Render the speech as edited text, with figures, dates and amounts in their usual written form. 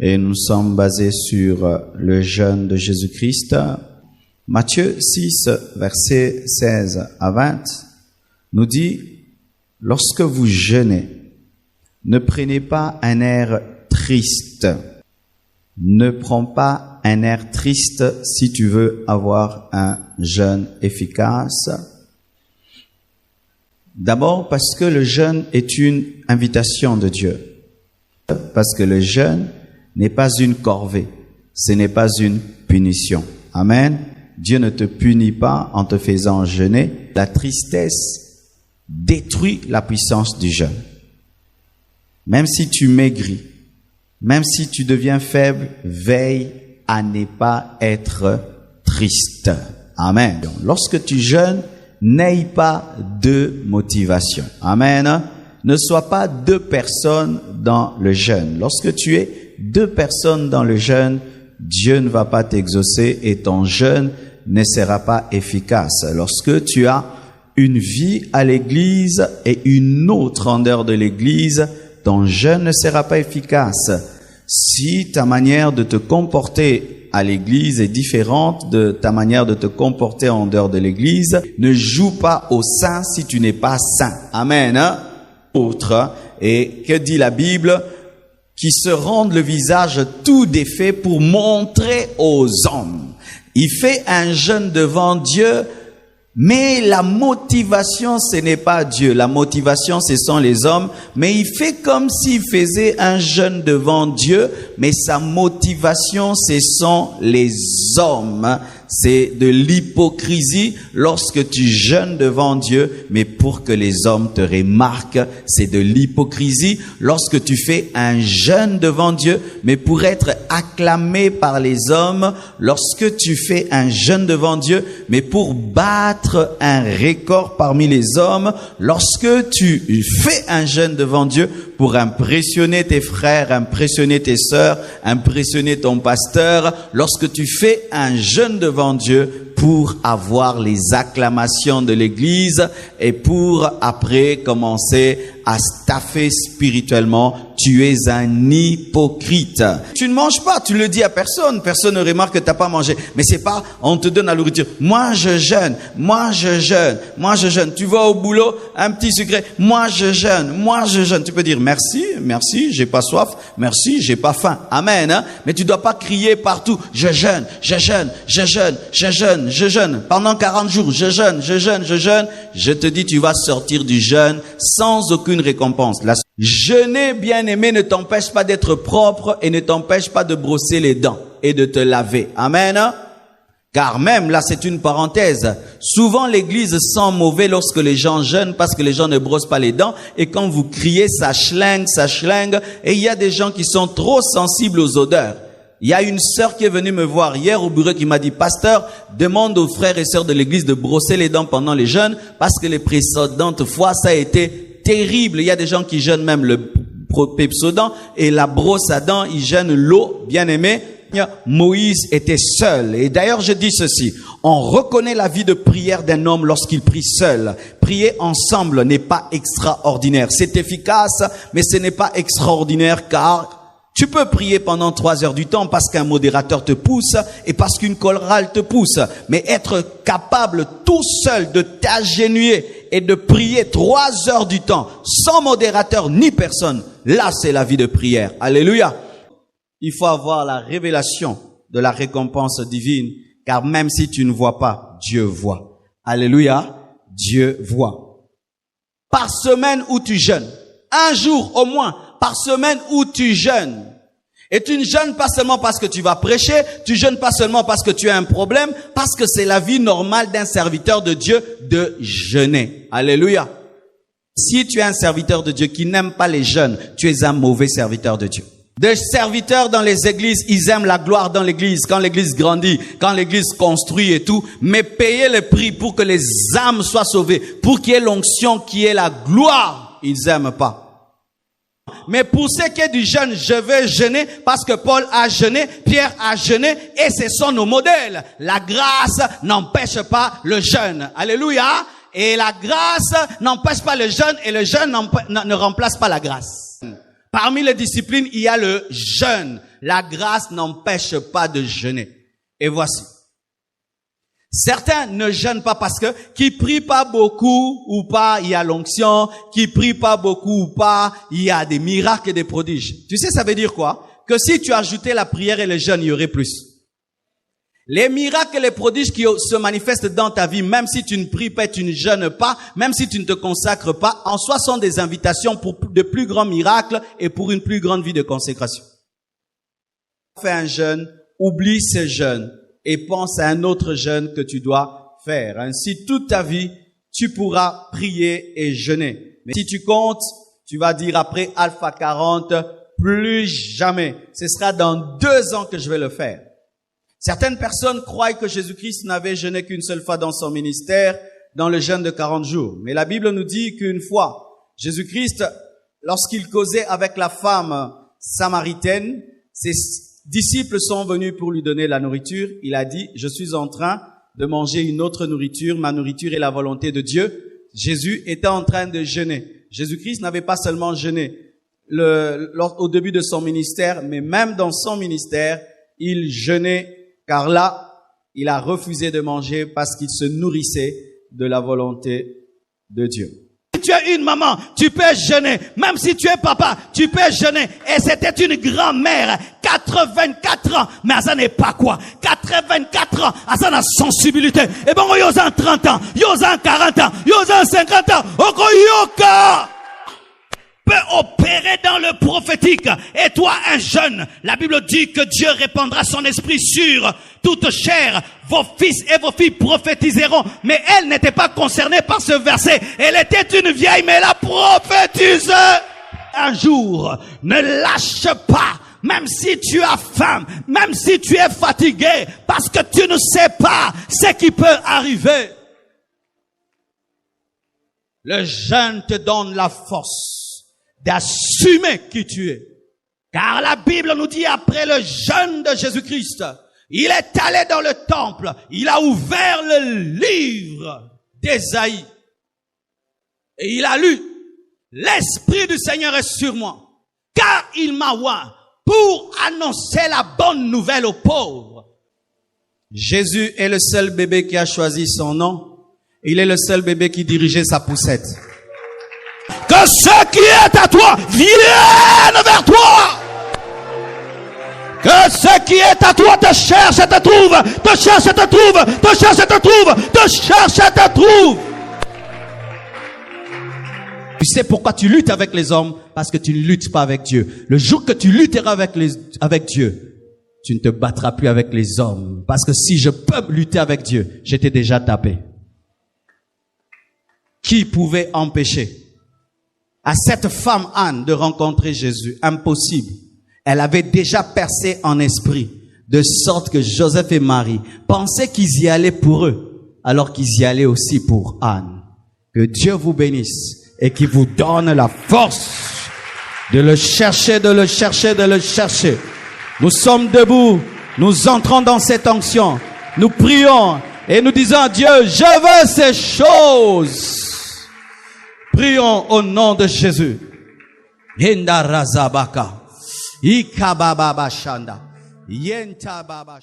et nous sommes basés sur le jeûne de Jésus-Christ. Matthieu 6, versets 16 à 20, nous dit, « Lorsque vous jeûnez, ne prenez pas un air triste. Ne prends pas un air triste si tu veux avoir un jeûne efficace. » D'abord parce que le jeûne est une invitation de Dieu. Parce que le jeûne n'est pas une corvée, ce n'est pas une punition. Amen. Dieu ne te punit pas en te faisant jeûner. La tristesse détruit la puissance du jeûne. Même si tu maigris, même si tu deviens faible, veille à ne pas être triste. Amen. Donc, lorsque tu jeûnes, n'aie pas deux motivations. Amen. Ne sois pas deux personnes dans le jeûne. Lorsque tu es deux personnes dans le jeûne, Dieu ne va pas t'exaucer et ton jeûne ne sera pas efficace. Lorsque tu as une vie à l'église et une autre en dehors de l'église, ton jeûne ne sera pas efficace. Si ta manière de te comporter à l'église est différente de ta manière de te comporter en dehors de l'église, ne joue pas au saint si tu n'es pas saint. Amen. Autre. Et que dit la Bible? Qui se rendent le visage tout défait pour montrer aux hommes. Il fait un jeûne devant Dieu, mais la motivation, ce n'est pas Dieu. La motivation, ce sont les hommes. Mais il fait comme s'il faisait un jeûne devant Dieu, mais sa motivation, ce sont les hommes. C'est de l'hypocrisie lorsque tu jeûnes devant Dieu, mais pour que les hommes te remarquent. C'est de l'hypocrisie lorsque tu fais un jeûne devant Dieu, mais pour être acclamé par les hommes. Lorsque tu fais un jeûne devant Dieu, mais pour battre un record parmi les hommes. Lorsque tu fais un jeûne devant Dieu pour impressionner tes frères, impressionner tes sœurs, impressionner ton pasteur. Lorsque tu fais un jeûne devant Dieu pour avoir les acclamations de l'église et pour après commencer à staffer spirituellement, tu es un hypocrite. Tu ne manges pas, tu le dis à personne, personne ne remarque que tu n'as pas mangé. Mais c'est pas, on te donne la nourriture. Moi je jeûne, moi je jeûne, moi je jeûne. Tu vas au boulot, un petit secret, moi je jeûne, moi je jeûne. Tu peux dire merci, merci, j'ai pas soif, merci, j'ai pas faim. Amen. Hein? Mais tu dois pas crier partout, je jeûne, je jeûne, je jeûne, je jeûne, je jeûne. Pendant 40 jours, je jeûne, je jeûne, je jeûne. Je te dis, tu vas sortir du jeûne sans aucune récompense. Jeûner, bien-aimé, ne t'empêche pas d'être propre et ne t'empêche pas de brosser les dents et de te laver. Amen. Car même, là c'est une parenthèse, souvent l'église sent mauvais lorsque les gens jeûnent parce que les gens ne brossent pas les dents et quand vous criez, ça schlingue, et il y a des gens qui sont trop sensibles aux odeurs. Il y a une sœur qui est venue me voir hier au bureau qui m'a dit, pasteur, demande aux frères et sœurs de l'église de brosser les dents pendant les jeûnes parce que les précédentes fois, ça a été terrible. Il y a des gens qui jeûnent même le Pepsodent et la brosse à dents, ils jeûnent l'eau, bien aimé. Moïse était seul. Et d'ailleurs, je dis ceci. On reconnaît la vie de prière d'un homme lorsqu'il prie seul. Prier ensemble n'est pas extraordinaire. C'est efficace, mais ce n'est pas extraordinaire car tu peux prier pendant 3 heures du temps parce qu'un modérateur te pousse et parce qu'une chorale te pousse. Mais être capable tout seul de t'agenouiller et de prier 3 heures du temps sans modérateur ni personne, là c'est la vie de prière. Alléluia. Il faut avoir la révélation de la récompense divine car même si tu ne vois pas, Dieu voit. Alléluia. Dieu voit. Par semaine où tu jeûnes, un jour au moins par semaine où tu jeûnes. Et tu ne jeûnes pas seulement parce que tu vas prêcher, tu jeûnes pas seulement parce que tu as un problème, parce que c'est la vie normale d'un serviteur de Dieu de jeûner. Alléluia. Si tu es un serviteur de Dieu qui n'aime pas les jeûnes, tu es un mauvais serviteur de Dieu. Des serviteurs dans les églises, ils aiment la gloire dans l'église, quand l'église grandit, quand l'église construit et tout, mais payer le prix pour que les âmes soient sauvées, pour qu'il y ait l'onction, qui est la gloire, ils n'aiment pas. Mais pour ce qui est du jeûne, je vais jeûner parce que Paul a jeûné, Pierre a jeûné et ce sont nos modèles. La grâce n'empêche pas le jeûne. Alléluia. Et la grâce n'empêche pas le jeûne et le jeûne ne remplace pas la grâce. Parmi les disciplines, il y a le jeûne. La grâce n'empêche pas de jeûner. Et voici. Certains ne jeûnent pas parce que qui prient pas beaucoup ou pas, il y a l'onction, qui prient pas beaucoup ou pas, il y a des miracles et des prodiges. Tu sais, ça veut dire quoi? Que si tu ajoutais la prière et le jeûne, il y aurait plus. Les miracles et les prodiges qui se manifestent dans ta vie, même si tu ne pries pas, tu ne jeûnes pas, même si tu ne te consacres pas, en soi sont des invitations pour de plus grands miracles et pour une plus grande vie de consécration. Fais un jeûne, oublie ce jeûne et pense à un autre jeûne que tu dois faire. Ainsi, toute ta vie, tu pourras prier et jeûner. Mais si tu comptes, tu vas dire après Alpha 40, plus jamais. Ce sera dans 2 ans que je vais le faire. Certaines personnes croient que Jésus-Christ n'avait jeûné qu'une seule fois dans son ministère, dans le jeûne de 40 jours. Mais la Bible nous dit qu'une fois, Jésus-Christ, lorsqu'il causait avec la femme samaritaine, ses disciples sont venus pour lui donner la nourriture. Il a dit, je suis en train de manger une autre nourriture. Ma nourriture est la volonté de Dieu. Jésus était en train de jeûner. Jésus-Christ n'avait pas seulement jeûné au début de son ministère, mais même dans son ministère, il jeûnait. Car là, il a refusé de manger parce qu'il se nourrissait de la volonté de Dieu. Si tu es une maman, tu peux jeûner. Même si tu es papa, tu peux jeûner. Et c'était une grand-mère, 84 ans. Mais ça n'est pas quoi. 84 ans, ça n'a sensibilité. Et bon, il y a 30 ans, il y a 40 ans, il y a 50 ans. Okoyoka peut opérer dans le prophétique. Et toi, un jeune, la Bible dit que Dieu répandra son esprit sur toute chair. Vos fils et vos filles prophétiseront. Mais elle n'était pas concernée par ce verset. Elle était une vieille, mais elle a prophétisé. Un jour, ne lâche pas. Même si tu as faim, même si tu es fatigué, parce que tu ne sais pas ce qui peut arriver. Le jeûne te donne la force d'assumer qui tu es. Car la Bible nous dit après le jeûne de Jésus-Christ, il est allé dans le temple, il a ouvert le livre d'Ésaïe et il a lu, l'Esprit du Seigneur est sur moi, car il m'a oint pour annoncer la bonne nouvelle aux pauvres. Jésus est le seul bébé qui a choisi son nom, il est le seul bébé qui dirigeait sa poussette. Que ce qui est à toi vienne vers toi. Que ce qui est à toi te cherche et te trouve. Te cherche et te trouve. Te cherche et te trouve. Te cherche et te trouve. Tu sais pourquoi tu luttes avec les hommes? Parce que tu ne luttes pas avec Dieu. Le jour que tu lutteras avec Dieu, tu ne te battras plus avec les hommes. Parce que si je peux lutter avec Dieu, j'étais déjà tapé. Qui pouvait empêcher à cette femme Anne de rencontrer Jésus? Impossible. Elle avait déjà percé en esprit, de sorte que Joseph et Marie pensaient qu'ils y allaient pour eux, alors qu'ils y allaient aussi pour Anne. Que Dieu vous bénisse et qu'il vous donne la force de le chercher, de le chercher, de le chercher. Nous sommes debout, nous entrons dans cette onction, nous prions et nous disons à Dieu, je veux ces choses. Prions au nom de Jésus. Yenda razabaka. Ikababa bashanda. Yenta baba.